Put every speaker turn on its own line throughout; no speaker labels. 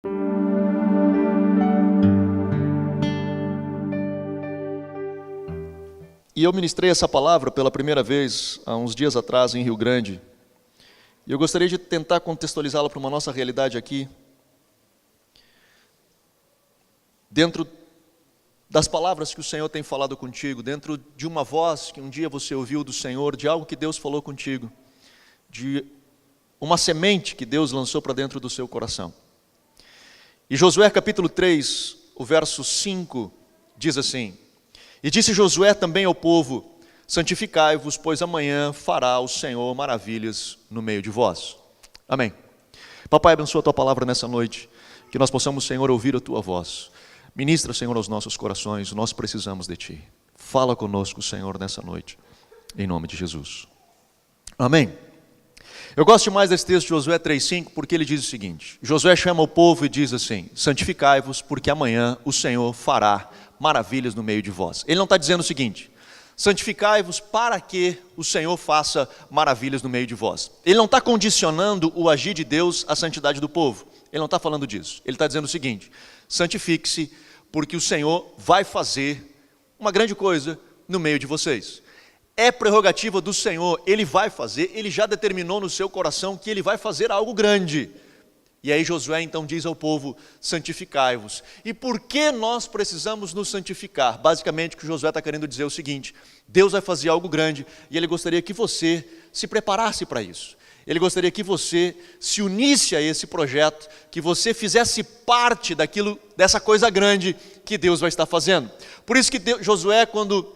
E eu ministrei essa palavra pela primeira vez há uns dias atrás em Rio Grande. E eu gostaria de tentar contextualizá-la para uma nossa realidade aqui. Dentro das palavras que o Senhor tem falado contigo, dentro de uma voz que um dia você ouviu do Senhor, de algo que Deus falou contigo, de uma semente que Deus lançou para dentro do seu coração. E Josué capítulo 3, o verso 5, diz assim: E disse Josué também ao povo: Santificai-vos, pois amanhã fará o Senhor maravilhas no meio de vós. Amém. Papai, abençoa a tua palavra nessa noite, que nós possamos, Senhor, ouvir a tua voz. Ministra, Senhor, aos nossos corações, nós precisamos de ti. Fala conosco, Senhor, nessa noite, em nome de Jesus. Amém. Eu gosto demais desse texto de Josué 3,5, porque ele diz o seguinte: Josué chama o povo e diz assim: Santificai-vos, porque amanhã o Senhor fará maravilhas no meio de vós. Ele não está dizendo o seguinte: santificai-vos para que o Senhor faça maravilhas no meio de vós. Ele não está condicionando o agir de Deus à santidade do povo. Ele não está falando disso. Ele está dizendo o seguinte: santifique-se, porque o Senhor vai fazer uma grande coisa no meio de vocês. É prerrogativa do Senhor, Ele vai fazer, Ele já determinou no seu coração que Ele vai fazer algo grande. E aí Josué então diz ao povo: santificai-vos. E por que nós precisamos nos santificar? Basicamente o que Josué está querendo dizer é o seguinte: Deus vai fazer algo grande e Ele gostaria que você se preparasse para isso. Ele gostaria que você se unisse a esse projeto, que você fizesse parte dessa coisa grande que Deus vai estar fazendo. Por isso que Josué, quando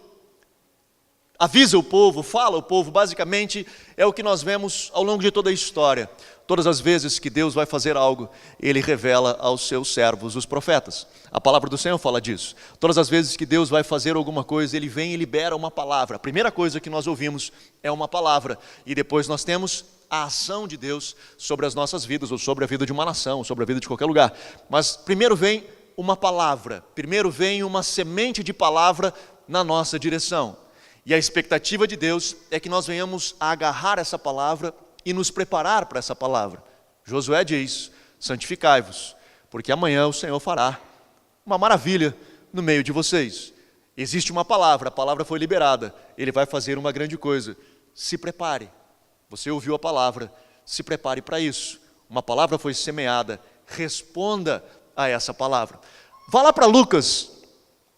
avisa o povo, fala ao povo, basicamente é o que nós vemos ao longo de toda a história. Todas as vezes que Deus vai fazer algo, Ele revela aos seus servos, os profetas. A palavra do Senhor fala disso. Todas as vezes que Deus vai fazer alguma coisa, Ele vem e libera uma palavra. A primeira coisa que nós ouvimos é uma palavra. E depois nós temos a ação de Deus sobre as nossas vidas, ou sobre a vida de uma nação, ou sobre a vida de qualquer lugar. Mas primeiro vem uma palavra. Primeiro vem uma semente de palavra na nossa direção. E a expectativa de Deus é que nós venhamos a agarrar essa palavra e nos preparar para essa palavra. Josué diz: santificai-vos, porque amanhã o Senhor fará uma maravilha no meio de vocês. Existe uma palavra, a palavra foi liberada, Ele vai fazer uma grande coisa. Se prepare. Você ouviu a palavra, se prepare para isso. Uma palavra foi semeada, responda a essa palavra. Vá lá para Lucas,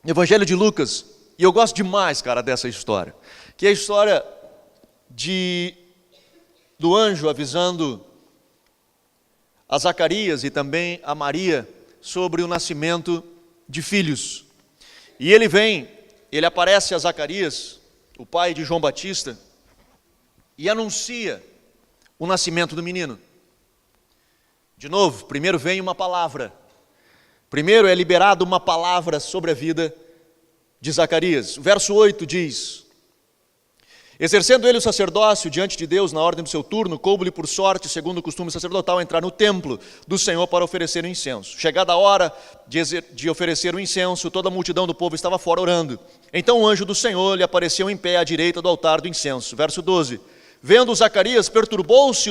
Evangelho de Lucas. E eu gosto demais, cara, dessa história, que é a história do anjo avisando a Zacarias e também a Maria sobre o nascimento de filhos. E ele aparece a Zacarias, o pai de João Batista, e anuncia o nascimento do menino. De novo, primeiro vem uma palavra. Primeiro é liberada uma palavra sobre a vida de Zacarias. O verso 8 diz: exercendo ele o sacerdócio diante de Deus na ordem do seu turno, coube-lhe por sorte, segundo o costume sacerdotal, entrar no templo do Senhor para oferecer o incenso. Chegada a hora de oferecer o incenso, toda a multidão do povo estava fora orando. Então o anjo do Senhor lhe apareceu em pé à direita do altar do incenso. Verso 12: vendo Zacarias, perturbou-se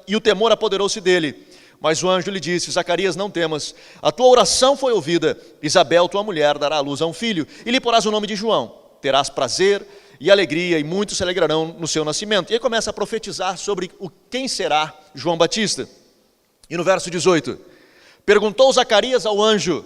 e o temor apoderou-se dele. Mas o anjo lhe disse: Zacarias, não temas, a tua oração foi ouvida. Isabel, tua mulher, dará à luz a um filho, e lhe porás o nome de João. Terás prazer e alegria, e muitos se alegrarão no seu nascimento. E aí começa a profetizar sobre quem será João Batista. E no verso 18, perguntou Zacarias ao anjo: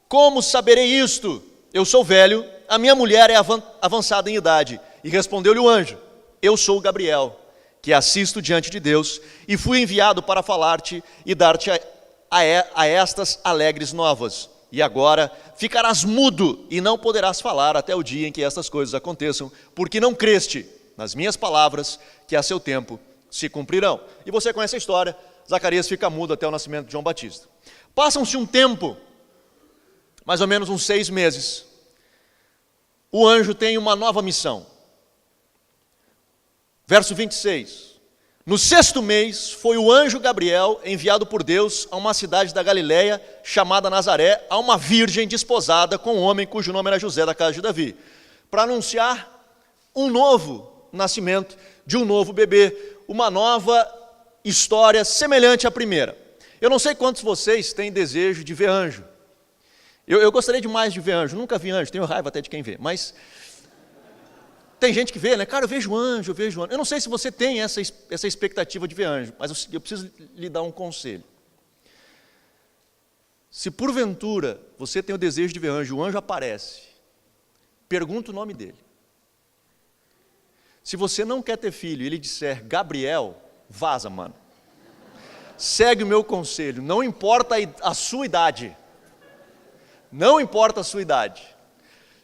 como saberei isto? Eu sou velho, a minha mulher é avançada em idade. E respondeu-lhe o anjo: eu sou Gabriel, que assisto diante de Deus, e fui enviado para falar-te e dar-te a estas alegres novas. E agora ficarás mudo e não poderás falar até o dia em que estas coisas aconteçam, porque não creste nas minhas palavras, que a seu tempo se cumprirão. E você conhece a história, Zacarias fica mudo até o nascimento de João Batista. Passam-se um tempo, mais ou menos uns 6 meses, o anjo tem uma nova missão. Verso 26, no 6º mês, foi o anjo Gabriel enviado por Deus a uma cidade da Galileia, chamada Nazaré, a uma virgem desposada com um homem cujo nome era José, da casa de Davi, para anunciar um novo nascimento de um novo bebê, uma nova história semelhante à primeira. Eu não sei quantos de vocês têm desejo de ver anjo. Eu gostaria demais de ver anjo, nunca vi anjo, tenho raiva até de quem vê, mas tem gente que vê, né? Cara, eu vejo anjo, eu vejo anjo. Eu não sei se você tem essa expectativa de ver anjo, mas eu preciso lhe dar um conselho. Se porventura você tem o desejo de ver anjo, o anjo aparece, pergunta o nome dele. Se você não quer ter filho e ele disser Gabriel, vaza, mano. Segue o meu conselho, não importa a sua idade. Não importa a sua idade.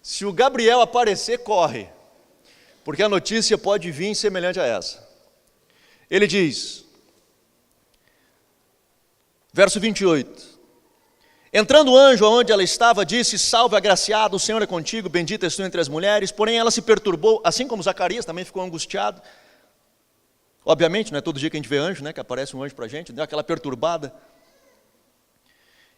Se o Gabriel aparecer, corre, porque a notícia pode vir semelhante a essa. Ele diz, verso 28, entrando o anjo aonde ela estava, disse, salve agraciada, o Senhor é contigo, bendita és tu entre as mulheres, porém ela se perturbou, assim como Zacarias também ficou angustiado. Obviamente, não é todo dia que a gente vê anjo, né, que aparece um anjo para a gente, deu aquela perturbada.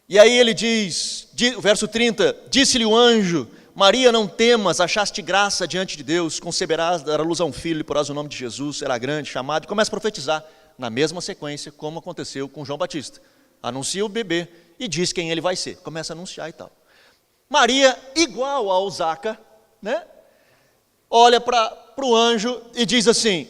E aí ele diz, verso 30, disse-lhe o anjo, Maria, não temas, achaste graça diante de Deus, conceberás, dará luz a um filho, porás o nome de Jesus, será grande, chamado, e começa a profetizar, na mesma sequência, como aconteceu com João Batista. Anuncia o bebê e diz quem ele vai ser, começa a anunciar e tal. Maria, igual ao Zaca, né, olha para o anjo e diz assim,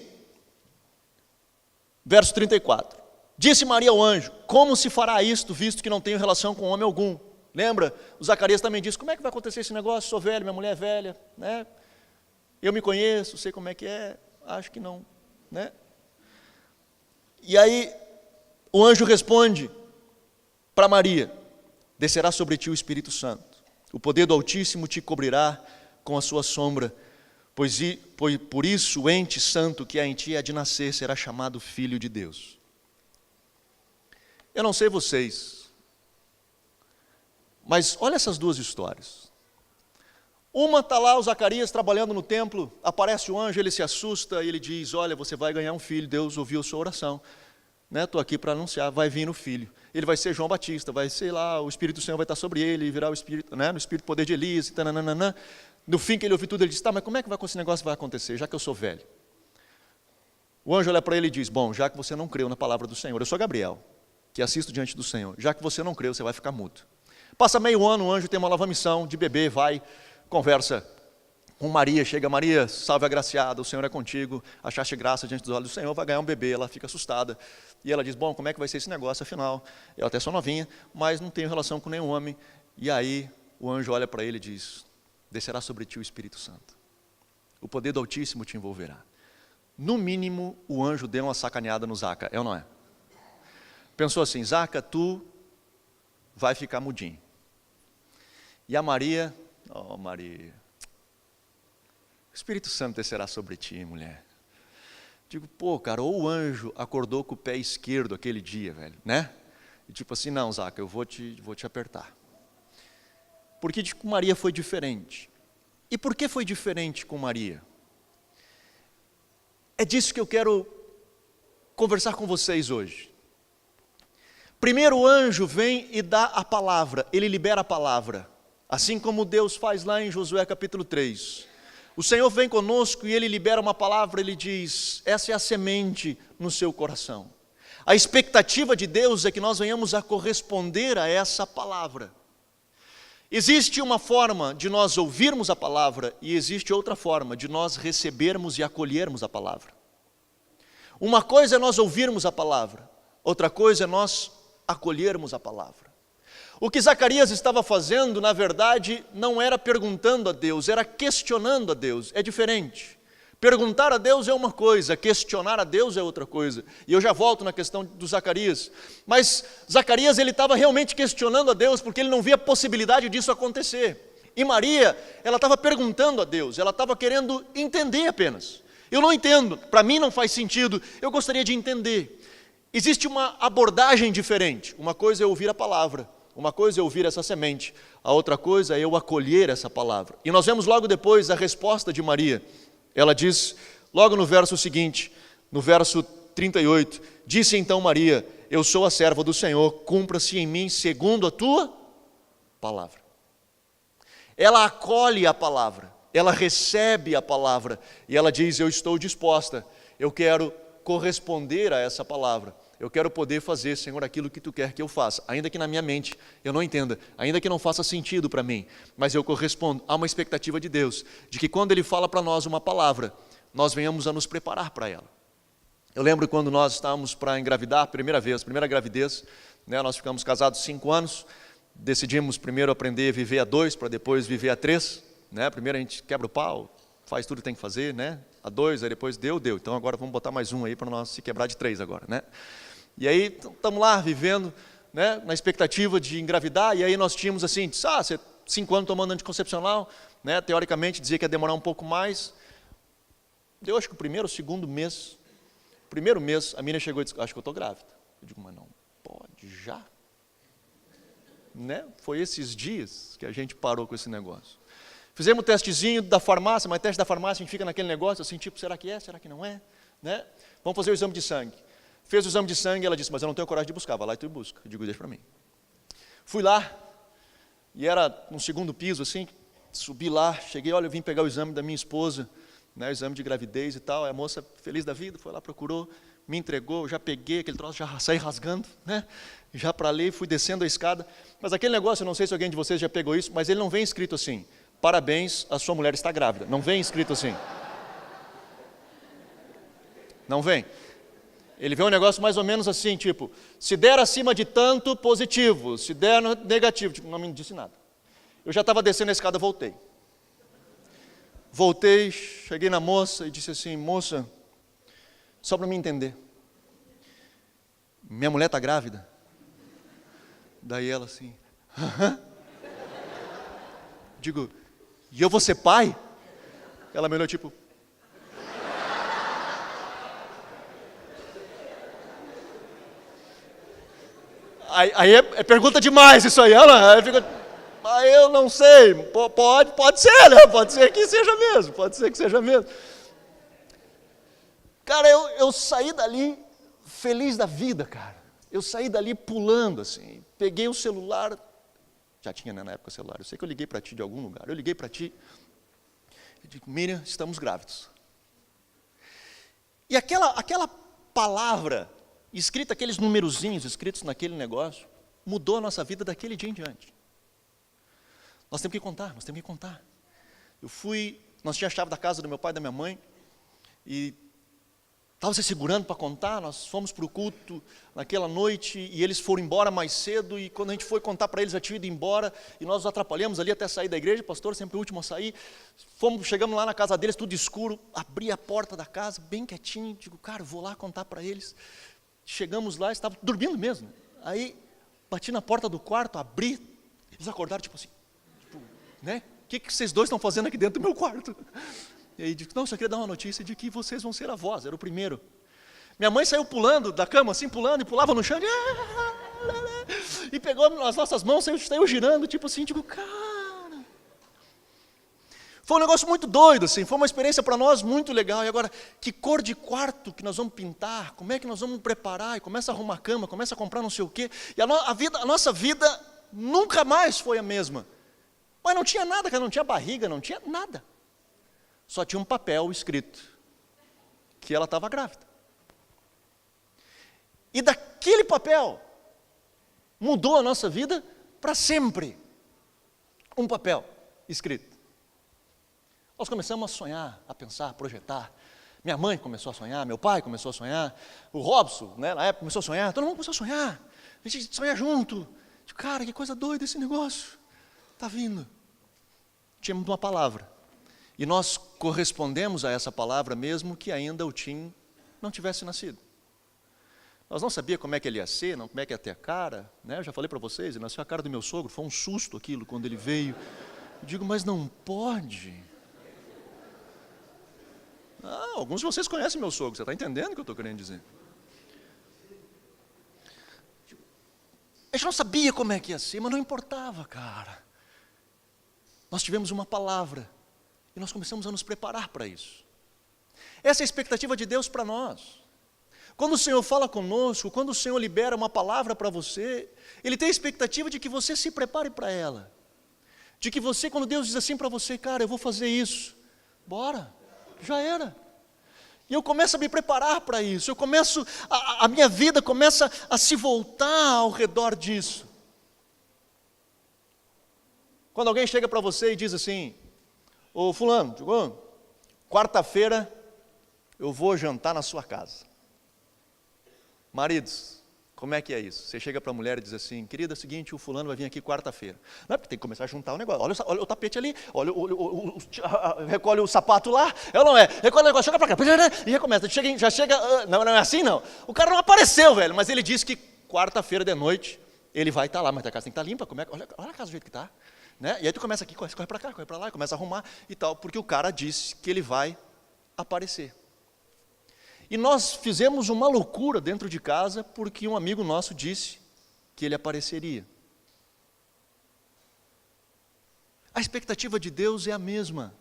verso 34, disse Maria ao anjo, como se fará isto, visto que não tenho relação com homem algum? Lembra? O Zacarias também disse, como é que vai acontecer esse negócio? Sou velho, minha mulher é velha, né? Eu me conheço, sei como é que é, acho que não, né? E aí o anjo responde para Maria, descerá sobre ti o Espírito Santo, o poder do Altíssimo te cobrirá com a sua sombra, pois por isso o ente santo que há em ti há de nascer será chamado Filho de Deus. Eu não sei vocês, mas olha essas duas histórias. Uma está lá o Zacarias trabalhando no templo, aparece o anjo, ele se assusta e ele diz, olha, você vai ganhar um filho, Deus ouviu a sua oração. Estou aqui para anunciar, vai vir o filho. Ele vai ser João Batista, vai ser lá, o Espírito do Senhor vai estar sobre ele, virá o Espírito, né, no Espírito poder de Elias, tananana. No fim que ele ouviu tudo, ele diz, tá, mas como é que esse negócio vai acontecer, já que eu sou velho? O anjo olha para ele e diz, bom, já que você não creu na palavra do Senhor, eu sou Gabriel, que assisto diante do Senhor, já que você não creu, você vai ficar mudo. Passa meio ano, o anjo tem uma nova missão de bebê, vai, conversa com Maria, chega, Maria, salve agraciada, o Senhor é contigo, achaste graça diante dos olhos do Senhor, vai ganhar um bebê, ela fica assustada, e ela diz, bom, como é que vai ser esse negócio, afinal, eu até sou novinha, mas não tenho relação com nenhum homem, e aí o anjo olha para ele e diz, descerá sobre ti o Espírito Santo, o poder do Altíssimo te envolverá. No mínimo, o anjo deu uma sacaneada no Zaca, é ou não é? Pensou assim, Zaca, tu vai ficar mudinho. E a Maria, oh Maria, o Espírito Santo descerá sobre ti, mulher. Digo, pô, cara, ou o anjo acordou com o pé esquerdo aquele dia, velho, né? E tipo assim, não, Zaca, eu vou te apertar. Porque com Maria foi diferente. E por que foi diferente com Maria? É disso que eu quero conversar com vocês hoje. Primeiro o anjo vem e dá a palavra, ele libera a palavra. Assim como Deus faz lá em Josué capítulo 3. O Senhor vem conosco e ele libera uma palavra, ele diz, essa é a semente no seu coração. A expectativa de Deus é que nós venhamos a corresponder a essa palavra. Existe uma forma de nós ouvirmos a palavra e existe outra forma de nós recebermos e acolhermos a palavra. Uma coisa é nós ouvirmos a palavra, outra coisa é nós acolhermos a palavra. O que Zacarias estava fazendo, na verdade, não era perguntando a Deus, era questionando a Deus, é diferente. Perguntar a Deus é uma coisa, questionar a Deus é outra coisa. E eu já volto na questão do Zacarias. Mas Zacarias, ele estava realmente questionando a Deus, porque ele não via possibilidade disso acontecer. E Maria, ela estava perguntando a Deus, ela estava querendo entender apenas. Eu não entendo, para mim não faz sentido, eu gostaria de entender. Existe uma abordagem diferente, uma coisa é ouvir a palavra, uma coisa é ouvir essa semente, a outra coisa é eu acolher essa palavra. E nós vemos logo depois a resposta de Maria. Ela diz, logo no verso seguinte, no verso 38, disse então Maria, eu sou a serva do Senhor, cumpra-se em mim segundo a tua palavra. Ela acolhe a palavra, ela recebe a palavra, e ela diz, eu estou disposta, eu quero corresponder a essa palavra. Eu quero poder fazer, Senhor, aquilo que Tu quer que eu faça, ainda que na minha mente eu não entenda, ainda que não faça sentido para mim, mas eu correspondo a uma expectativa de Deus, de que quando Ele fala para nós uma palavra, nós venhamos a nos preparar para ela. Eu lembro quando nós estávamos para engravidar, primeira gravidez, né, nós ficamos casados 5 anos, decidimos primeiro aprender a viver a 2, para depois viver a 3, né? Primeiro a gente quebra o pau, faz tudo que tem que fazer, né? A 2, aí depois deu, então agora vamos botar mais um aí para nós se quebrar de 3 agora, né? E aí estamos lá vivendo, né, na expectativa de engravidar, e aí nós tínhamos assim, você 5 anos tomando anticoncepcional, né, teoricamente dizia que ia demorar um pouco mais. Deu acho que o primeiro ou segundo mês, a menina chegou e disse, acho que eu estou grávida. Eu digo, mas não pode já? Né? Foi esses dias que a gente parou com esse negócio. Fizemos o testezinho da farmácia, mas teste da farmácia a gente fica naquele negócio assim, tipo, será que é, será que não é? Né? Vamos fazer o exame de sangue. Fez o exame de sangue, ela disse, mas eu não tenho coragem de buscar, vai lá e tu busca. Eu digo, deixa para mim. Fui lá, e era no segundo piso, assim, subi lá, cheguei, olha, eu vim pegar o exame da minha esposa, né, o exame de gravidez e tal, a moça feliz da vida, foi lá, procurou, me entregou, eu já peguei aquele troço, já saí rasgando, né, já para ali, fui descendo a escada, mas aquele negócio, eu não sei se alguém de vocês já pegou isso, mas ele não vem escrito assim, parabéns, a sua mulher está grávida, não vem escrito assim. Não vem. Ele vê um negócio mais ou menos assim, tipo, se der acima de tanto, positivo, se der negativo, tipo, não me disse nada. Eu já estava descendo a escada, voltei, cheguei na moça e disse assim, moça, só para me entender, minha mulher está grávida? Daí ela assim, aham. Digo, e eu vou ser pai? Ela me olhou tipo, aí é pergunta demais isso aí, ela fica, eu não sei, pode ser, né? Pode ser que seja mesmo, Cara, eu saí dali feliz da vida, cara, eu saí dali pulando assim, peguei o celular, já tinha, né, na época celular, eu sei que eu liguei para ti de algum lugar, eu liguei para ti, eu digo, Miriam, estamos grávidos, e aquela palavra, escrita, aqueles numerozinhos escritos naquele negócio, mudou a nossa vida daquele dia em diante. Nós temos que contar. Nós tínhamos a chave da casa do meu pai e da minha mãe, e estava se segurando para contar, nós fomos para o culto naquela noite, e eles foram embora mais cedo, e quando a gente foi contar para eles, já tinha ido embora, e nós os atrapalhamos ali até sair da igreja, pastor, sempre o último a sair, chegamos lá na casa deles, tudo escuro, abri a porta da casa, bem quietinho, digo, cara, vou lá contar para eles. Chegamos lá, estavam dormindo mesmo. Aí, bati na porta do quarto, abri, eles acordaram, tipo assim, né? O que vocês dois estão fazendo aqui dentro do meu quarto? E aí, disse, não, só queria dar uma notícia de que vocês vão ser avós, era o primeiro. Minha mãe saiu pulando da cama, assim, pulando, e pulava no chão, e pegou as nossas mãos, saiu girando, tipo assim, digo, cara... Foi um negócio muito doido, assim, foi uma experiência para nós muito legal. E agora, que cor de quarto que nós vamos pintar? Como é que nós vamos preparar? E começa a arrumar a cama, começa a comprar não sei o quê. E a nossa vida nunca mais foi a mesma. Mas não tinha nada, não tinha barriga, não tinha nada. Só tinha um papel escrito que ela estava grávida. E daquele papel mudou a nossa vida para sempre. Um papel escrito. Nós começamos a sonhar, a pensar, a projetar. Minha mãe começou a sonhar, meu pai começou a sonhar, o Robson, né, na época, começou a sonhar, todo mundo começou a sonhar, a gente sonha junto. Cara, que coisa doida esse negócio, está vindo. Tínhamos uma palavra, e nós correspondemos a essa palavra mesmo que ainda o Tim não tivesse nascido. Nós não sabíamos como é que ele ia ser, como é que ia ter a cara, né? Eu já falei para vocês, ele nasceu a cara do meu sogro, foi um susto aquilo quando ele veio. Eu digo, mas não pode... alguns de vocês conhecem meu sogro, você está entendendo o que eu estou querendo dizer? A gente não sabia como é que ia ser, mas não importava, cara. Nós tivemos uma palavra, e nós começamos a nos preparar para isso. Essa é a expectativa de Deus para nós. Quando o Senhor fala conosco, quando o Senhor libera uma palavra para você, Ele tem a expectativa de que você se prepare para ela. De que você, quando Deus diz assim para você, cara, eu vou fazer isso, bora. Já era. E eu começo a me preparar para isso, a minha vida começa a se voltar ao redor disso. Quando alguém chega para você e diz assim, ô fulano, quarta-feira eu vou jantar na sua casa. Maridos, como é que é isso? Você chega para a mulher e diz assim, querida, é o seguinte, o fulano vai vir aqui quarta-feira. Não é porque tem que começar a juntar o negócio. Olha o tapete ali, olha recolhe o sapato lá, não é? Recolhe o negócio, chega para cá, e recomeça. Já chega, não é assim não. O cara não apareceu, velho, mas ele disse que quarta-feira de noite ele vai estar lá, mas a casa tem que estar limpa, olha a casa do jeito que está. Né? E aí tu começa aqui, corre para cá, corre para lá, começa a arrumar e tal, porque o cara disse que ele vai aparecer. E nós fizemos uma loucura dentro de casa, porque um amigo nosso disse que ele apareceria. A expectativa de Deus é a mesma.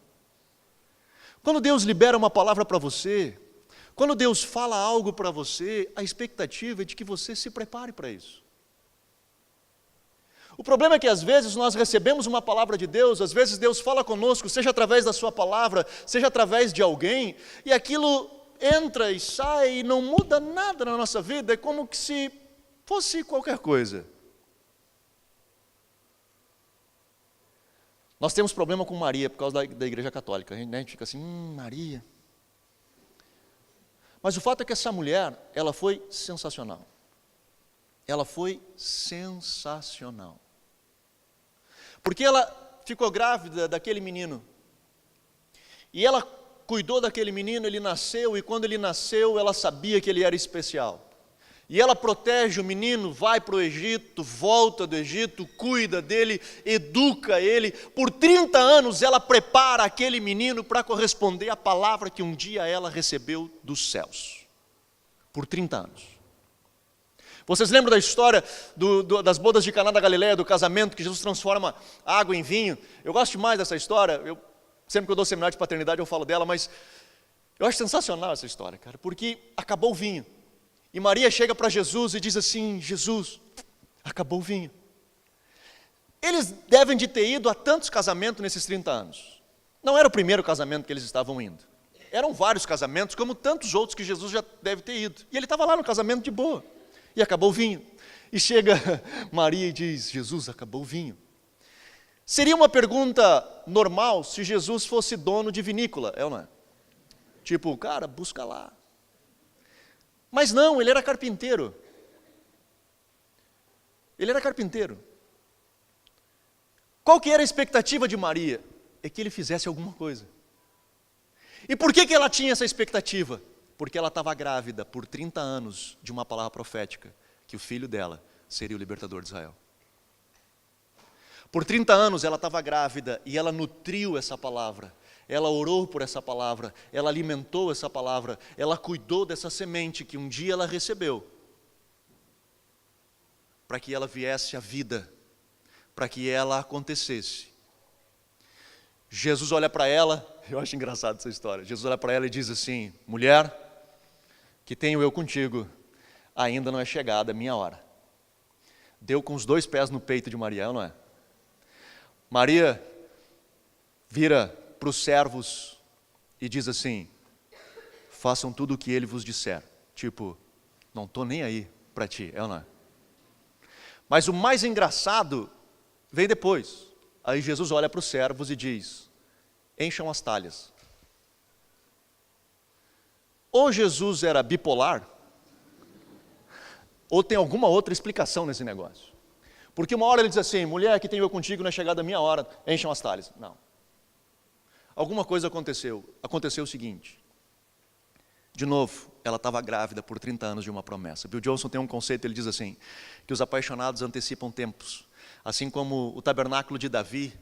Quando Deus libera uma palavra para você, quando Deus fala algo para você, a expectativa é de que você se prepare para isso. O problema é que às vezes nós recebemos uma palavra de Deus, às vezes Deus fala conosco, seja através da sua palavra, seja através de alguém, e aquilo entra e sai e não muda nada na nossa vida, é como que se fosse qualquer coisa. Nós temos problema com Maria por causa da Igreja Católica, a gente fica assim, Maria. Mas o fato é que essa mulher, ela foi sensacional. Ela foi sensacional. Porque ela ficou grávida daquele menino. E ela cuidou daquele menino, ele nasceu, e quando ele nasceu, ela sabia que ele era especial. E ela protege o menino, vai para o Egito, volta do Egito, cuida dele, educa ele. Por 30 anos ela prepara aquele menino para corresponder à palavra que um dia ela recebeu dos céus. Por 30 anos. Vocês lembram da história das bodas de Caná da Galileia, do casamento, que Jesus transforma água em vinho? Eu gosto demais dessa história, sempre que eu dou seminário de paternidade eu falo dela, mas eu acho sensacional essa história, cara, porque acabou o vinho. E Maria chega para Jesus e diz assim, Jesus, acabou o vinho. Eles devem de ter ido a tantos casamentos nesses 30 anos. Não era o primeiro casamento que eles estavam indo. Eram vários casamentos, como tantos outros que Jesus já deve ter ido. E ele estava lá no casamento de boa. E acabou o vinho. E chega Maria e diz, Jesus, acabou o vinho. Seria uma pergunta normal se Jesus fosse dono de vinícola, é ou não é? Tipo, cara, busca lá. Mas não, ele era carpinteiro. Ele era carpinteiro. Qual que era a expectativa de Maria? É que ele fizesse alguma coisa. E por que ela tinha essa expectativa? Porque ela estava grávida por 30 anos de uma palavra profética, que o filho dela seria o libertador de Israel. Por 30 anos ela estava grávida e ela nutriu essa palavra, ela orou por essa palavra, ela alimentou essa palavra, ela cuidou dessa semente que um dia ela recebeu, para que ela viesse à vida, para que ela acontecesse. Jesus olha para ela, eu acho engraçado essa história, Jesus olha para ela e diz assim, mulher, que tenho eu contigo, ainda não é chegada a minha hora. Deu com os 2 pés no peito de Maria, não é? Maria vira para os servos e diz assim, façam tudo o que ele vos disser. Tipo, não estou nem aí para ti, é ou não é? Mas o mais engraçado vem depois. Aí Jesus olha para os servos e diz, encham as talhas. Ou Jesus era bipolar, ou tem alguma outra explicação nesse negócio. Porque uma hora ele diz assim, mulher, que tenho eu contigo, não é chegada a minha hora, encham as talhas. Não. Alguma coisa aconteceu. Aconteceu o seguinte. De novo, ela estava grávida por 30 anos de uma promessa. Bill Johnson tem um conceito, ele diz assim, que os apaixonados antecipam tempos. Assim como o tabernáculo de Davi,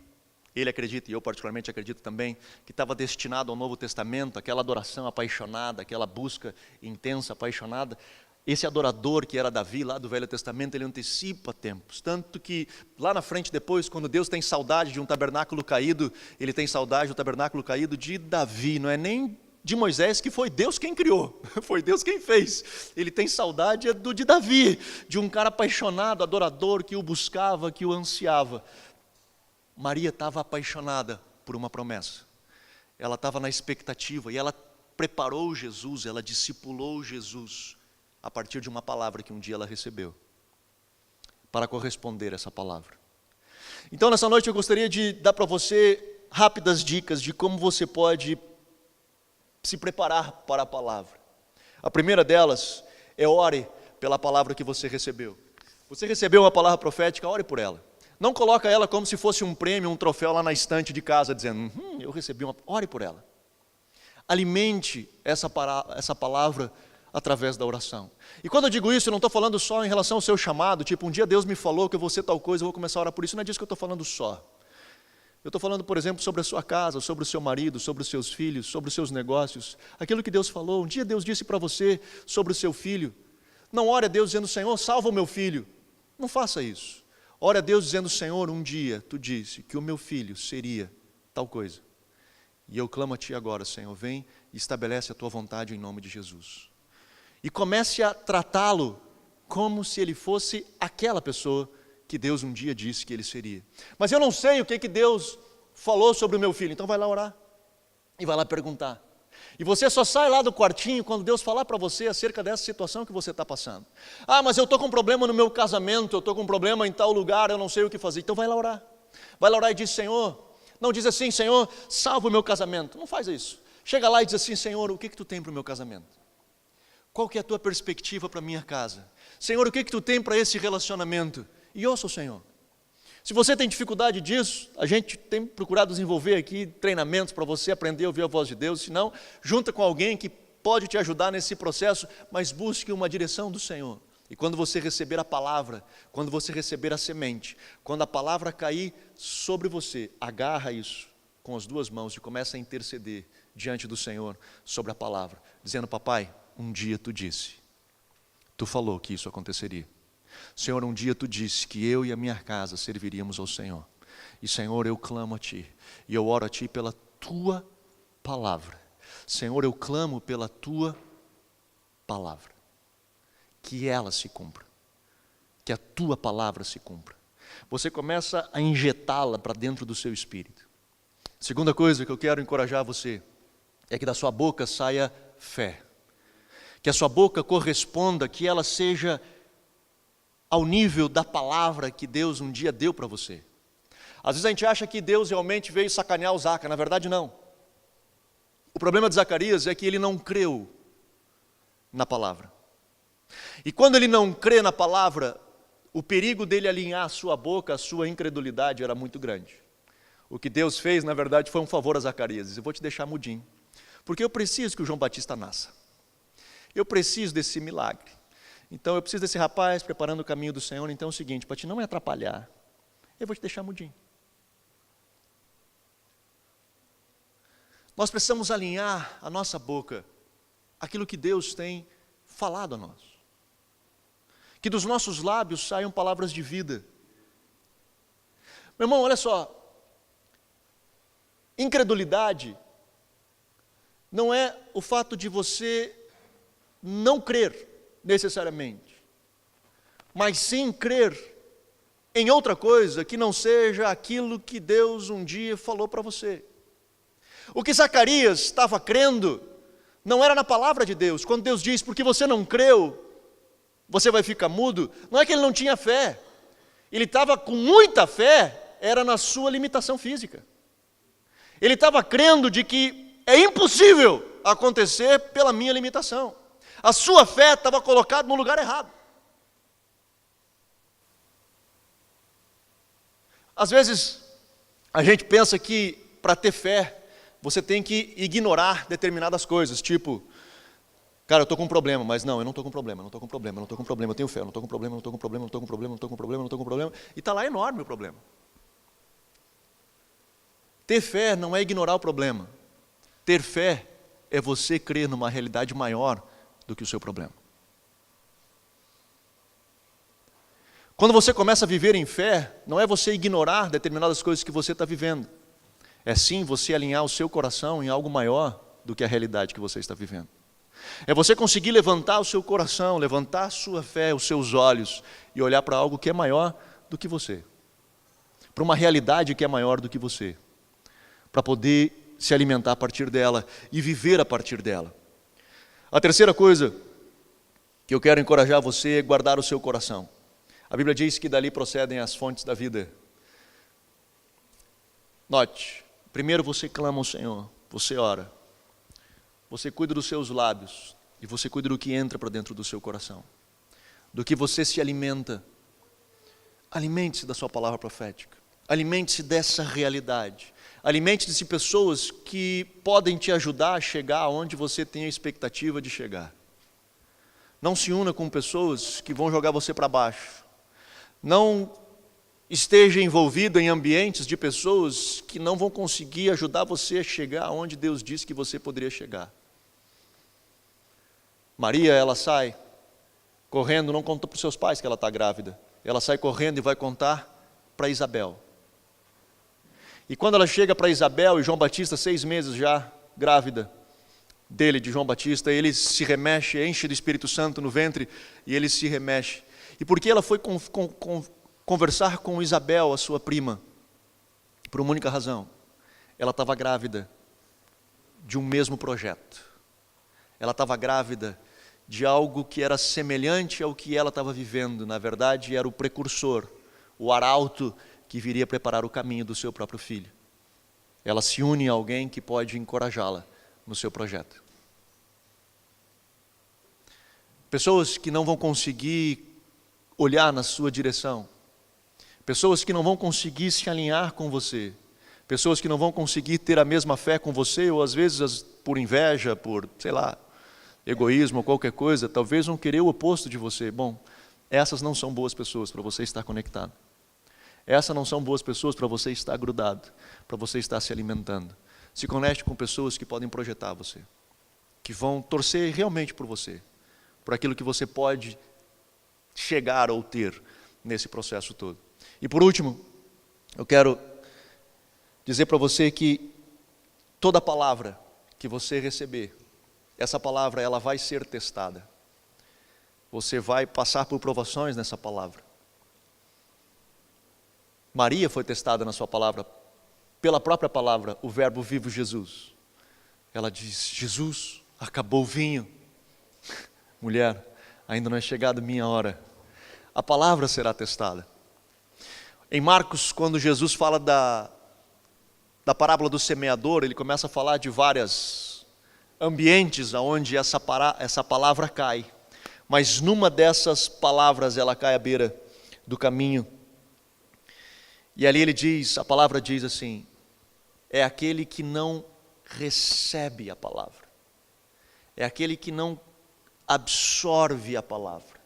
ele acredita, e eu particularmente acredito também, que estava destinado ao Novo Testamento, aquela adoração apaixonada, aquela busca intensa, apaixonada. Esse adorador que era Davi, lá do Velho Testamento, ele antecipa tempos. Tanto que lá na frente depois, quando Deus tem saudade de um tabernáculo caído, ele tem saudade do tabernáculo caído de Davi, não é nem de Moisés, que foi Deus quem criou, foi Deus quem fez. Ele tem saudade de Davi, de um cara apaixonado, adorador, que o buscava, que o ansiava. Maria estava apaixonada por uma promessa. Ela estava na expectativa e ela preparou Jesus, ela discipulou Jesus a partir de uma palavra que um dia ela recebeu, para corresponder a essa palavra. Então, nessa noite eu gostaria de dar para você rápidas dicas de como você pode se preparar para a palavra. A primeira delas é ore pela palavra que você recebeu. Você recebeu uma palavra profética, ore por ela. Não coloca ela como se fosse um prêmio, um troféu lá na estante de casa, dizendo, eu recebi uma... Ore por ela. Alimente essa palavra através da oração. E quando eu digo isso, eu não estou falando só em relação ao seu chamado, tipo, um dia Deus me falou que eu vou ser tal coisa, eu vou começar a orar por isso. Não é disso que eu estou falando só. Eu estou falando, por exemplo, sobre a sua casa, sobre o seu marido, sobre os seus filhos, sobre os seus negócios. Aquilo que Deus falou, um dia Deus disse para você sobre o seu filho. Não ore a Deus dizendo, Senhor, salva o meu filho. Não faça isso. Ore a Deus dizendo, Senhor, um dia tu disse que o meu filho seria tal coisa. E eu clamo a Ti agora, Senhor, vem e estabelece a Tua vontade em nome de Jesus. E comece a tratá-lo como se ele fosse aquela pessoa que Deus um dia disse que ele seria. Mas eu não sei o que Deus falou sobre o meu filho, então vai lá orar. E vai lá perguntar. E você só sai lá do quartinho quando Deus falar para você acerca dessa situação que você está passando. Ah, mas eu estou com um problema no meu casamento, eu estou com um problema em tal lugar, eu não sei o que fazer. Então vai lá orar. Vai lá orar e diz, Senhor, não diz assim, Senhor, salva o meu casamento. Não faz isso. Chega lá e diz assim, Senhor, o que tu tem para o meu casamento? Qual que é a tua perspectiva para a minha casa? Senhor, o que tu tem para esse relacionamento? E ouça o Senhor. Se você tem dificuldade disso, a gente tem procurado desenvolver aqui treinamentos para você aprender a ouvir a voz de Deus. Se não, junta com alguém que pode te ajudar nesse processo, mas busque uma direção do Senhor. E quando você receber a palavra, quando você receber a semente, quando a palavra cair sobre você, agarra isso com as duas mãos e começa a interceder diante do Senhor sobre a palavra, dizendo, papai, um dia tu disse, tu falou que isso aconteceria. Senhor, um dia tu disse que eu e a minha casa serviríamos ao Senhor. E Senhor, eu clamo a Ti, e eu oro a Ti pela Tua palavra. Senhor, eu clamo pela Tua palavra. Que ela se cumpra. Que a Tua palavra se cumpra. Você começa a injetá-la para dentro do seu espírito. Segunda coisa que eu quero encorajar você, é que da sua boca saia fé. Que a sua boca corresponda, que ela seja ao nível da palavra que Deus um dia deu para você. Às vezes a gente acha que Deus realmente veio sacanear o Zaca, na verdade não. O problema de Zacarias é que ele não creu na palavra. E quando ele não crê na palavra, o perigo dele alinhar a sua boca, a sua incredulidade era muito grande. O que Deus fez, na verdade, foi um favor a Zacarias. Eu vou te deixar mudinho, porque eu preciso que o João Batista nasça. Eu preciso desse milagre. Então eu preciso desse rapaz preparando o caminho do Senhor. Então é o seguinte, para te não me atrapalhar, eu vou te deixar mudinho. Nós precisamos alinhar a nossa boca aquilo que Deus tem falado a nós. Que dos nossos lábios saiam palavras de vida. Meu irmão, olha só. Incredulidade não é o fato de você não crer necessariamente, mas sim crer em outra coisa que não seja aquilo que Deus um dia falou para você. O que Zacarias estava crendo não era na palavra de Deus. Quando Deus diz, porque você não creu, você vai ficar mudo, não é que ele não tinha fé. Ele estava com muita fé, era na sua limitação física. Ele estava crendo de que é impossível acontecer pela minha limitação. A sua fé estava colocada no lugar errado. Às vezes, a gente pensa que para ter fé, você tem que ignorar determinadas coisas, tipo, cara, eu estou com um problema, mas não, eu não estou com problema, eu não estou com problema, eu não estou com problema, eu tenho fé, eu não estou com problema, eu não estou com problema, eu não estou com problema, eu não estou com problema, eu não estou com problema, e está lá enorme o problema. Ter fé não é ignorar o problema. Ter fé é você crer numa realidade maior do que o seu problema. Quando você começa a viver em fé, não é você ignorar determinadas coisas que você está vivendo. É sim você alinhar o seu coração em algo maior do que a realidade que você está vivendo. É você conseguir levantar o seu coração, levantar a sua fé, os seus olhos e olhar para algo que é maior do que você. Para uma realidade que é maior do que você. Para poder se alimentar a partir dela e viver a partir dela. A terceira coisa que eu quero encorajar você é guardar o seu coração. A Bíblia diz que dali procedem as fontes da vida. Note, primeiro você clama ao Senhor, você ora, você cuida dos seus lábios e você cuida do que entra para dentro do seu coração, do que você se alimenta. Alimente-se da sua palavra profética, alimente-se dessa realidade, alimente-se de pessoas que podem te ajudar a chegar aonde você tem a expectativa de chegar. Não se una com pessoas que vão jogar você para baixo. Não esteja envolvido em ambientes de pessoas que não vão conseguir ajudar você a chegar aonde Deus disse que você poderia chegar. Maria, ela sai correndo, não conta para os seus pais que ela está grávida. Ela sai correndo e vai contar para Isabel. E quando ela chega para Isabel e João Batista, 6 meses já grávida dele, de João Batista, ele se remexe, enche do Espírito Santo no ventre e ele se remexe. E porque ela foi conversar com Isabel, a sua prima, por uma única razão: ela estava grávida de um mesmo projeto. Ela estava grávida de algo que era semelhante ao que ela estava vivendo. Na verdade, era o precursor, o arauto que viria preparar o caminho do seu próprio filho. Ela se une a alguém que pode encorajá-la no seu projeto. Pessoas que não vão conseguir olhar na sua direção, pessoas que não vão conseguir se alinhar com você, pessoas que não vão conseguir ter a mesma fé com você, ou às vezes por inveja, por, sei lá, egoísmo ou qualquer coisa, talvez vão querer o oposto de você. Bom, essas não são boas pessoas para você estar conectado. Essas não são boas pessoas para você estar grudado, para você estar se alimentando. Se conecte com pessoas que podem projetar você, que vão torcer realmente por você, por aquilo que você pode chegar ou ter nesse processo todo. E por último, eu quero dizer para você que toda palavra que você receber, essa palavra ela vai ser testada. Você vai passar por provações nessa palavra. Maria foi testada na sua palavra, pela própria palavra, o verbo vivo Jesus. Ela diz: Jesus, acabou o vinho. Mulher, ainda não é chegada a minha hora. A palavra será testada. Em Marcos, quando Jesus fala da parábola do semeador, ele começa a falar de vários ambientes onde essa palavra cai. Mas numa dessas palavras ela cai à beira do caminho. E ali ele diz, a palavra diz assim: é aquele que não recebe a palavra, é aquele que não absorve a palavra.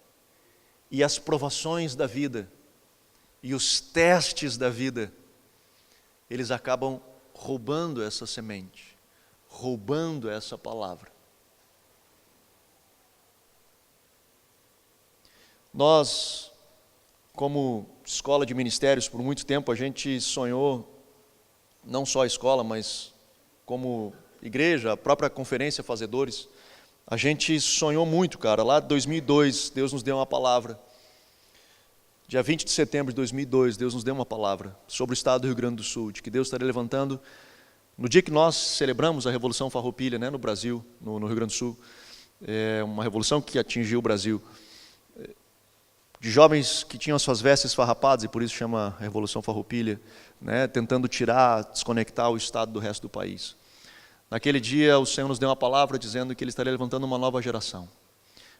E as provações da vida e os testes da vida, eles acabam roubando essa semente, roubando essa palavra. Nós, como escola de ministérios, por muito tempo a gente sonhou, não só a escola, mas como igreja, a própria conferência Fazedores, a gente sonhou muito, cara. Lá em 2002, Deus nos deu uma palavra. Dia 20 de setembro de 2002, Deus nos deu uma palavra sobre o estado do Rio Grande do Sul, de que Deus estaria levantando, no dia que nós celebramos a Revolução Farroupilha, no Brasil, no Rio Grande do Sul, uma revolução que atingiu o Brasil, de jovens que tinham as suas vestes farrapadas, e por isso chama Revolução Farroupilha, tentando tirar, desconectar o Estado do resto do país. Naquele dia o Senhor nos deu uma palavra dizendo que Ele estaria levantando uma nova geração.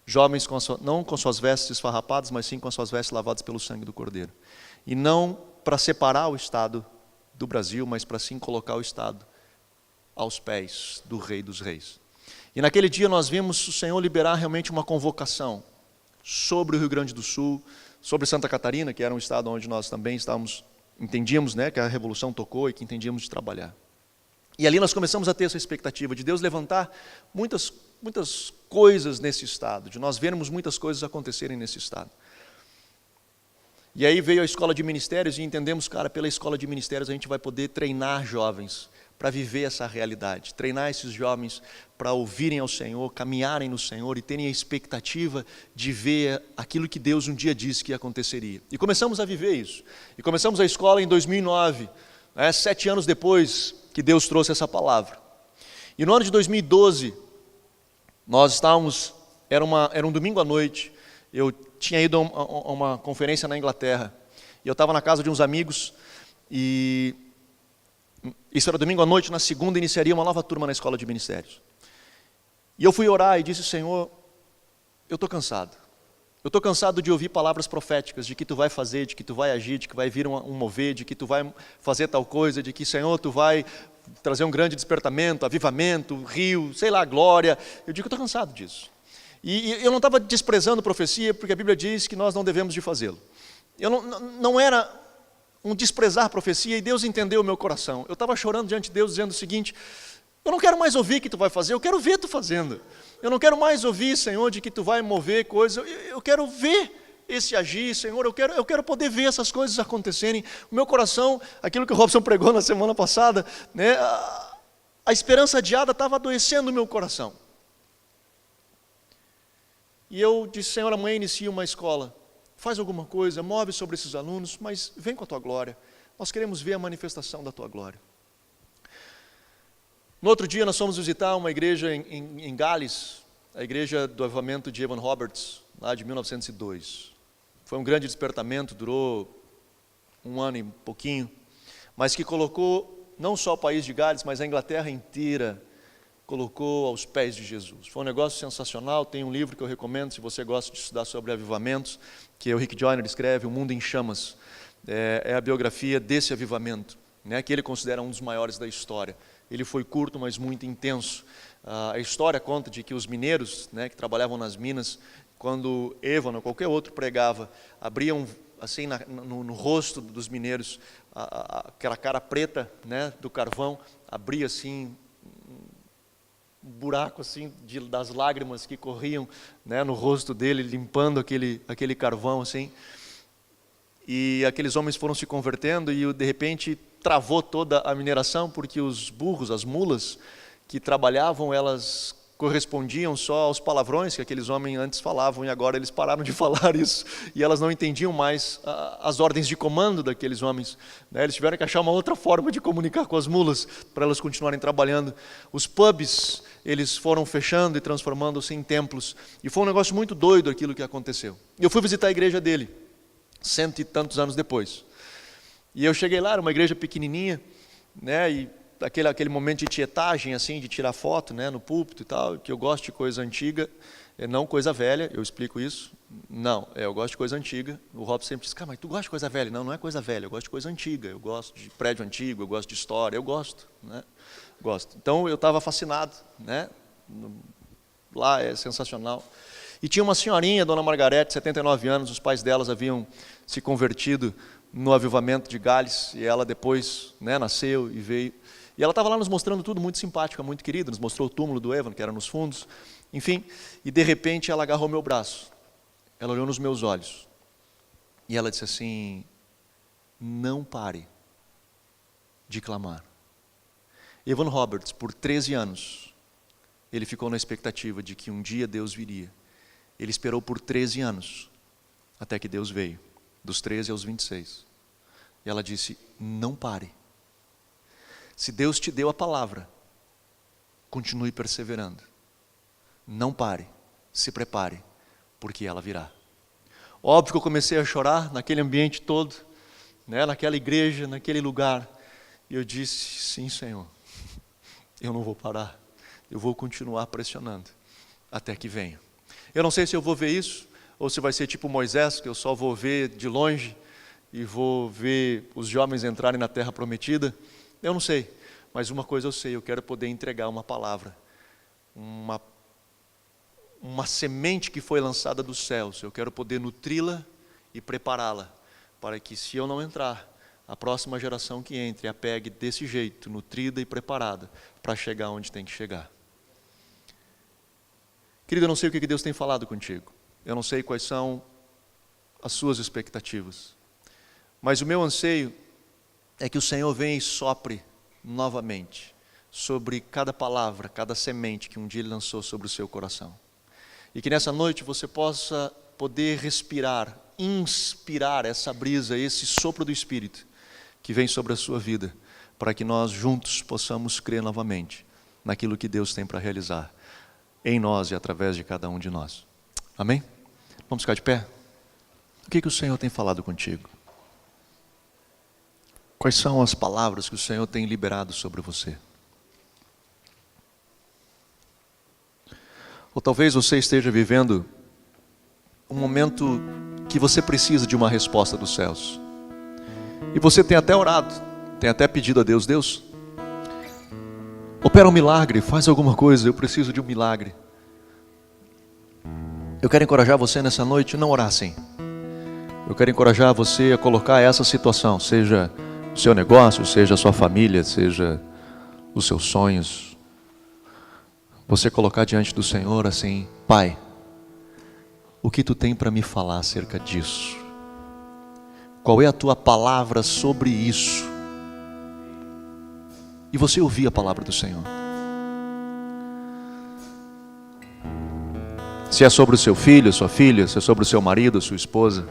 Jovens não com suas vestes farrapadas, mas sim com as suas vestes lavadas pelo sangue do Cordeiro. E não para separar o Estado do Brasil, mas para sim colocar o Estado aos pés do Rei dos Reis. E naquele dia nós vimos o Senhor liberar realmente uma convocação sobre o Rio Grande do Sul, sobre Santa Catarina, que era um estado onde nós também entendíamos que a Revolução tocou e que entendíamos de trabalhar. E ali nós começamos a ter essa expectativa de Deus levantar muitas coisas nesse estado, de nós vermos muitas coisas acontecerem nesse estado. E aí veio a escola de ministérios e entendemos, pela escola de ministérios a gente vai poder treinar jovens para viver essa realidade, treinar esses jovens para ouvirem ao Senhor, caminharem no Senhor e terem a expectativa de ver aquilo que Deus um dia disse que aconteceria. E começamos a viver isso. E começamos a escola em 2009, 7 anos depois que Deus trouxe essa palavra. E no ano de 2012, nós estávamos, era um domingo à noite, eu tinha ido a uma conferência na Inglaterra, e eu estava na casa de uns amigos, e isso era domingo à noite, na segunda iniciaria uma nova turma na escola de ministérios. E eu fui orar e disse: Senhor, eu estou cansado. Eu estou cansado de ouvir palavras proféticas, de que Tu vai fazer, de que Tu vai agir, de que vai vir um mover, de que Tu vai fazer tal coisa, de que, Senhor, Tu vai trazer um grande despertamento, avivamento, rio, sei lá, glória. Eu digo que eu estou cansado disso. E eu não estava desprezando profecia, porque a Bíblia diz que nós não devemos de fazê-lo. Eu não era um desprezar profecia, e Deus entendeu o meu coração. Eu estava chorando diante de Deus, dizendo o seguinte: eu não quero mais ouvir que Tu vai fazer, eu quero ver Tu fazendo. Eu não quero mais ouvir, Senhor, de que Tu vai mover coisas, eu quero ver esse agir, Senhor, eu quero poder ver essas coisas acontecerem. O meu coração, aquilo que o Robson pregou na semana passada, né, a esperança adiada estava adoecendo o meu coração. E eu disse: Senhor, amanhã inicia uma escola, faz alguma coisa, move sobre esses alunos, mas vem com a Tua glória, nós queremos ver a manifestação da Tua glória. No outro dia nós fomos visitar uma igreja em Gales, a igreja do avivamento de Evan Roberts, lá de 1902. Foi um grande despertamento, durou um ano e pouquinho, mas que colocou não só o país de Gales, mas a Inglaterra inteira, colocou aos pés de Jesus. Foi um negócio sensacional. Tem um livro que eu recomendo, se você gosta de estudar sobre avivamentos, que o Rick Joyner escreve, O Mundo em Chamas. É a biografia desse avivamento, né, que ele considera um dos maiores da história. Ele foi curto, mas muito intenso. A história conta de que os mineiros, né, que trabalhavam nas minas, quando Evan ou qualquer outro pregava, abriam assim no rosto dos mineiros, aquela cara preta, né, do carvão, abria assim um buraco assim das lágrimas que corriam, né, no rosto dele, limpando aquele carvão assim. E aqueles homens foram se convertendo e de repente travou toda a mineração, porque os burros, as mulas que trabalhavam, elas correspondiam só aos palavrões que aqueles homens antes falavam, e agora eles pararam de falar isso, e elas não entendiam mais as ordens de comando daqueles homens, né? Eles tiveram que achar uma outra forma de comunicar com as mulas, para elas continuarem trabalhando. Os pubs, eles foram fechando e transformando-se em templos, e foi um negócio muito doido aquilo que aconteceu. Eu fui visitar a igreja dele, 100 e tantos anos depois, e eu cheguei lá, era uma igreja pequenininha, né, e aquele momento de tietagem, assim, de tirar foto, né, no púlpito e tal, que eu gosto de coisa antiga, não coisa velha, eu explico isso. Não, eu gosto de coisa antiga. O Rob sempre diz: cara, mas tu gosta de coisa velha? Não, não é coisa velha, eu gosto de coisa antiga, eu gosto de prédio antigo, eu gosto de história, eu gosto, né, gosto. Então eu estava fascinado, né, lá é sensacional. E tinha uma senhorinha, Dona Margarete, 79 anos, os pais delas haviam se convertido no avivamento de Gales, e ela depois, né, nasceu e veio. E ela estava lá nos mostrando tudo, muito simpática, muito querida, nos mostrou o túmulo do Evan, que era nos fundos, enfim, e de repente ela agarrou meu braço, ela olhou nos meus olhos, e ela disse assim: não pare de clamar. Evan Roberts, por 13 anos, ele ficou na expectativa de que um dia Deus viria. Ele esperou por 13 anos, até que Deus veio, dos 13 aos 26. E ela disse: não pare. Se Deus te deu a palavra, continue perseverando. Não pare, se prepare, porque ela virá. Óbvio que eu comecei a chorar naquele ambiente todo, né, naquela igreja, naquele lugar. E eu disse: sim, Senhor, eu não vou parar, eu vou continuar pressionando até que venha. Eu não sei se eu vou ver isso, ou se vai ser tipo Moisés, que eu só vou ver de longe e vou ver os jovens entrarem na terra prometida. Eu não sei, mas uma coisa eu sei: eu quero poder entregar uma palavra, uma semente que foi lançada dos céus. Eu quero poder nutri-la e prepará-la, para que, se eu não entrar, a próxima geração que entre a pegue desse jeito, nutrida e preparada, para chegar onde tem que chegar. Querido, eu não sei o que Deus tem falado contigo, eu não sei quais são as suas expectativas, mas o meu anseio é que o Senhor venha e sopre novamente sobre cada palavra, cada semente que um dia Ele lançou sobre o seu coração. E que nessa noite você possa poder respirar, inspirar essa brisa, esse sopro do Espírito que vem sobre a sua vida, para que nós juntos possamos crer novamente naquilo que Deus tem para realizar em nós e através de cada um de nós. Amém? Vamos ficar de pé? O que o Senhor tem falado contigo? Quais são as palavras que o Senhor tem liberado sobre você? Ou talvez você esteja vivendo um momento que você precisa de uma resposta dos céus. E você tem até orado, tem até pedido a Deus: Deus, opera um milagre, faz alguma coisa, eu preciso de um milagre. Eu quero encorajar você nessa noite a não orar assim. Eu quero encorajar você a colocar essa situação, seja o seu negócio, seja a sua família, seja os seus sonhos, você colocar diante do Senhor assim: Pai, o que tu tem para me falar acerca disso? Qual é a tua palavra sobre isso? E você ouvir a palavra do Senhor. Se é sobre o seu filho, sua filha, se é sobre o seu marido, sua esposa,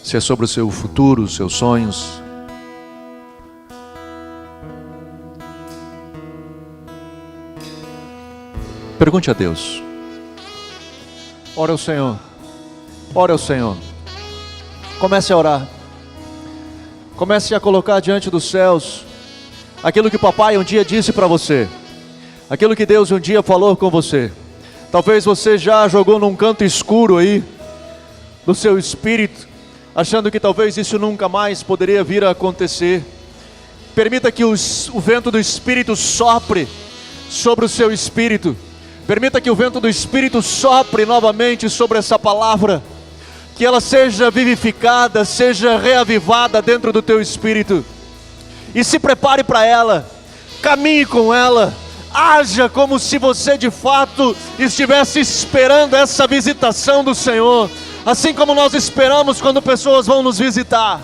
se é sobre o seu futuro, os seus sonhos. Pergunte a Deus. Ore ao Senhor. Ore ao Senhor. Comece a orar. Comece a colocar diante dos céus aquilo que o papai um dia disse para você. Aquilo que Deus um dia falou com você. Talvez você já jogou num canto escuro aí do seu espírito, achando que talvez isso nunca mais poderia vir a acontecer. Permita que o vento do Espírito sopre sobre o seu espírito. Permita que o vento do Espírito sopre novamente sobre essa palavra. Que ela seja vivificada, seja reavivada dentro do teu espírito. E se prepare para ela. Caminhe com ela. Haja como se você de fato estivesse esperando essa visitação do Senhor. Assim como nós esperamos quando pessoas vão nos visitar.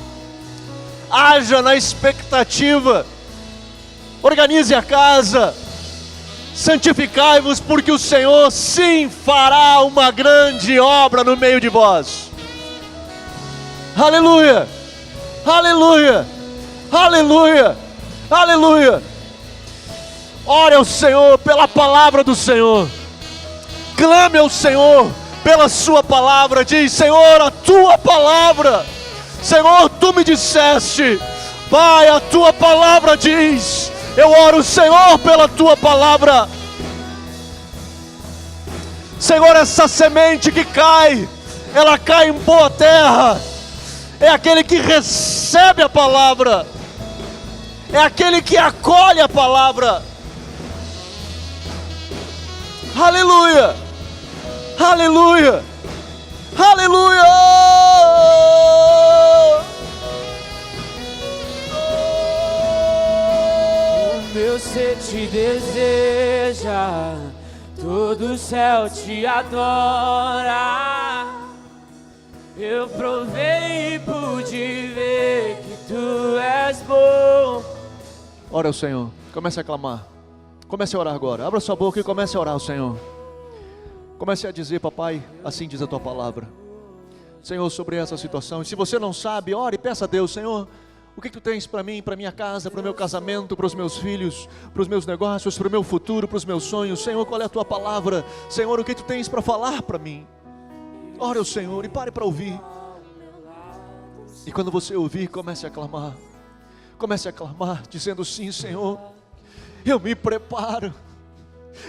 Haja na expectativa. Organize a casa. Santificai-vos, porque o Senhor sim fará uma grande obra no meio de vós. Aleluia, aleluia, aleluia, aleluia. Ore ao Senhor pela palavra do Senhor. Clame ao Senhor pela sua palavra. Diz: Senhor, a tua palavra. Senhor, tu me disseste. Pai, a tua palavra diz. Eu oro, Senhor, pela tua palavra. Senhor, essa semente que cai, ela cai em boa terra. É aquele que recebe a palavra. É aquele que acolhe a palavra. Aleluia, aleluia, aleluia.
Meu ser te deseja, todo o céu te adora. Eu provei e pude ver que tu és bom.
Ora ao Senhor, comece a clamar. Comece a orar agora. Abra sua boca e comece a orar ao Senhor. Comece a dizer: Papai, assim diz a tua palavra, Senhor, sobre essa situação. E se você não sabe, ore e peça a Deus: Senhor, o que tu tens para mim, para minha casa, para o meu casamento, para os meus filhos, para os meus negócios, para o meu futuro, para os meus sonhos? Senhor, qual é a tua palavra? Senhor, o que tu tens para falar para mim? Ore ao Senhor e pare para ouvir. E quando você ouvir, comece a clamar. Comece a clamar, dizendo: sim, Senhor, eu me preparo.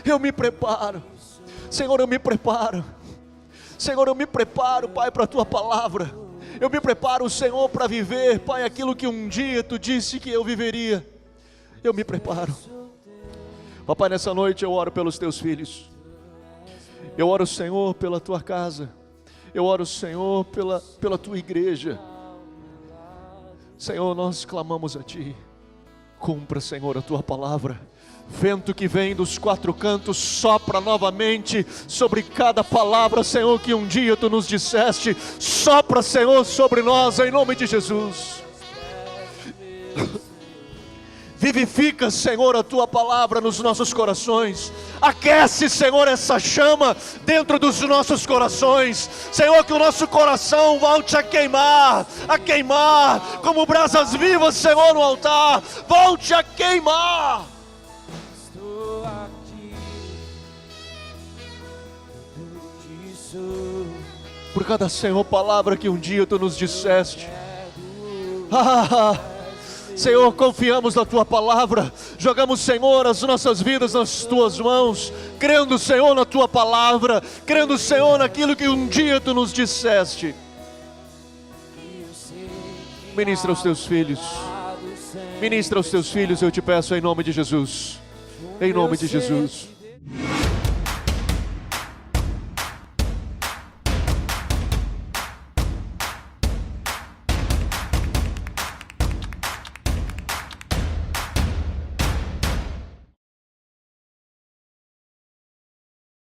Eu me preparo. Senhor, eu me preparo. Senhor, eu me preparo, Pai, para a tua palavra. Eu me preparo, Senhor, para viver, Pai, aquilo que um dia tu disse que eu viveria. Eu me preparo. Papai, nessa noite eu oro pelos teus filhos. Eu oro, Senhor, pela tua casa. Eu oro, Senhor, pela tua igreja. Senhor, nós clamamos a ti. Cumpra, Senhor, a tua palavra. Vento que vem dos quatro cantos, sopra novamente sobre cada palavra, Senhor, que um dia tu nos disseste. Sopra, Senhor, sobre nós, em nome de Jesus. Vivifica, Senhor, a Tua palavra nos nossos corações. Aquece, Senhor, essa chama dentro dos nossos corações. Senhor, que o nosso coração volte a queimar como brasas vivas, Senhor, no altar. Volte a queimar.
Estou aqui, eu te sou.
Por cada, Senhor, palavra que um dia Tu nos disseste. Senhor, confiamos na Tua palavra, jogamos, Senhor, as nossas vidas nas Tuas mãos, crendo, Senhor, na Tua palavra, crendo, Senhor, naquilo que um dia Tu nos disseste. Ministra aos Teus filhos, ministra aos Teus filhos, eu te peço em nome de Jesus, em nome de Jesus.